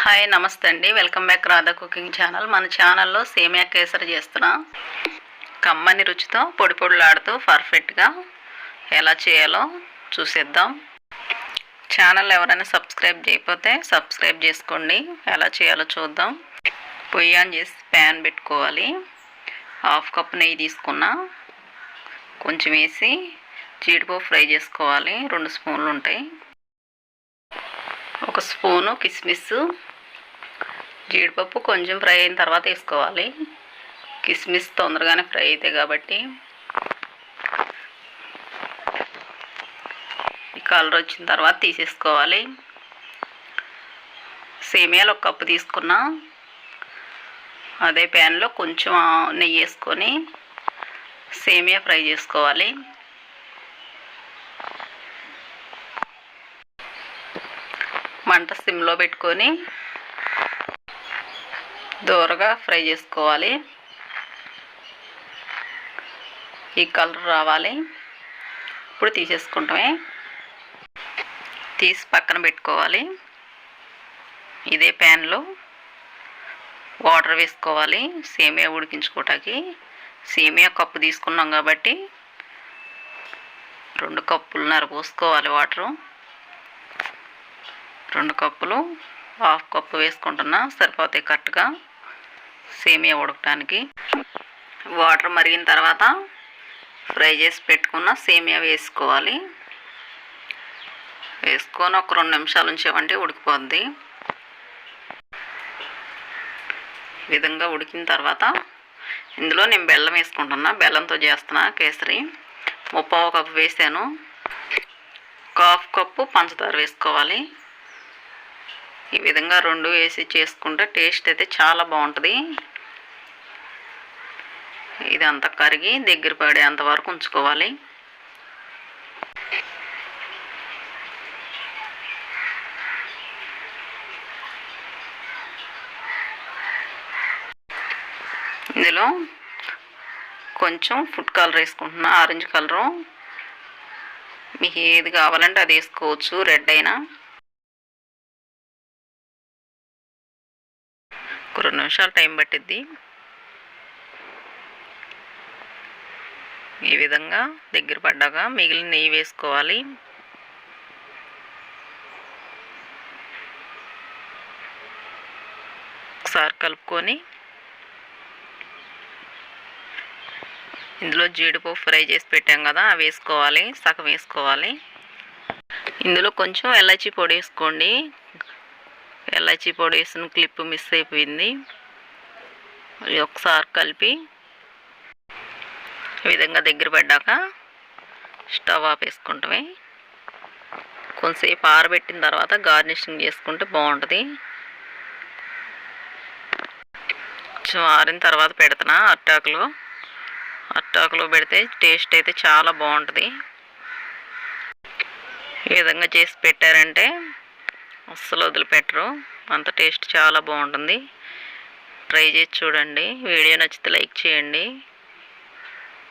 Hi నమస్తే అండి, welcome back Radha cooking channel. మన ఛానల్లో సేమియా కేసరి చేస్తున్నా. కమ్మని రుచితో పొడి పొడిలాడుతూ పర్ఫెక్ట్గా ఎలా చేయాలో చూసేద్దాం. ఛానల్ ఎవరైనా సబ్స్క్రైబ్ చేయకపోతే సబ్స్క్రైబ్ చేసుకోండి. ఎలా చేయాలో చూద్దాం. పొయ్యి ఆన్ చేసి ప్యాన్ పెట్టుకోవాలి. హాఫ్ కప్ నెయ్యి తీసుకున్నా, కొంచెం వేసి జీడిపప్పు ఫ్రై చేసుకోవాలి. 2 స్పూన్లు ఉంటాయి. 1 స్పూను కిస్మిస్, జీడిపప్పు కొంచెం ఫ్రై అయిన తర్వాత వేసుకోవాలి. కిస్మిస్ తొందరగానే ఫ్రై అవుతాయి కాబట్టి. ఈ కలర్ వచ్చిన తర్వాత తీసేసుకోవాలి. సేమియాలు 1 కప్పు తీసుకున్నా. అదే ప్యాన్లో కొంచెం నెయ్యి వేసుకొని సేమియా ఫ్రై చేసుకోవాలి. మంట సిమ్లో పెట్టుకొని దూరగా ఫ్రై చేసుకోవాలి. ఈ కలర్ రావాలి. ఇప్పుడు తీసేసుకుంటామే. తీసి పక్కన పెట్టుకోవాలి. ఇదే ప్యాన్లో వాటర్ వేసుకోవాలి సేమియా ఉడికించుకోవటానికి. సేమియా కప్పు తీసుకున్నాం కాబట్టి 2 కప్పులున్నర పోసుకోవాలి వాటరు. 2 కప్పులు హాఫ్ కప్పు వేసుకుంటున్నా, సరిపోతాయి కరెక్ట్గా సేమియా ఉడకటానికి. వాటర్ మరిగిన తర్వాత ఫ్రై చేసి పెట్టుకున్న సేమియా వేసుకోవాలి. వేసుకొని ఒక 2 నిమిషాలు ఉంచామంటే ఉడికిపోద్ది. ఈ విధంగా ఉడికిన తర్వాత ఇందులో నేను బెల్లం వేసుకుంటున్నా. బెల్లంతో చేస్తున్నా కేసరి. 1/2 కప్పు వేసాను. 1/2 కప్పు పంచదార వేసుకోవాలి. ఈ విధంగా 2 వేసి చేసుకుంటే టేస్ట్ అయితే చాలా బాగుంటుంది. ఇదంతా కరిగి దగ్గర పడేంత వరకు ఉంచుకోవాలి. ఇందులో కొంచెం ఫుడ్ కలర్ వేసుకుంటున్నా, ఆరెంజ్ కలరు. మీకు ఏది కావాలంటే అది వేసుకోవచ్చు, రెడ్ అయినా. 2 నిమిషాలు టైం పట్టిద్ది. ఈ విధంగా దగ్గర పడ్డాక మిగిలిన నెయ్యి వేసుకోవాలి. ఒకసారి కలుపుకొని ఇందులో జీడిపప్పు ఫ్రై చేసి పెట్టాం కదా, అవి వేసుకోవాలి. సగం వేసుకోవాలి. ఇందులో కొంచెం ఎలాచీ పొడి వేసుకోండి. ఎలాచీ పొడి వేసిన క్లిప్ మిస్ అయిపోయింది. ఒకసారి కలిపి ఈ విధంగా దగ్గర పడ్డాక స్టవ్ ఆపేసుకుంటామే. కొంతసేపు ఆరబెట్టిన తర్వాత గార్నిషింగ్ చేసుకుంటే బాగుంటుంది. కొంచెం ఆరిన తర్వాత పెడుతున్నా అట్టాకులో పెడితే టేస్ట్ అయితే చాలా బాగుంటుంది. ఈ విధంగా చేసి పెట్టారంటే అస్సలు వదిలిపెట్టరు. అంత టేస్ట్ చాలా బాగుంటుంది. ట్రై చేసి చూడండి. వీడియో నచ్చితే లైక్ చేయండి.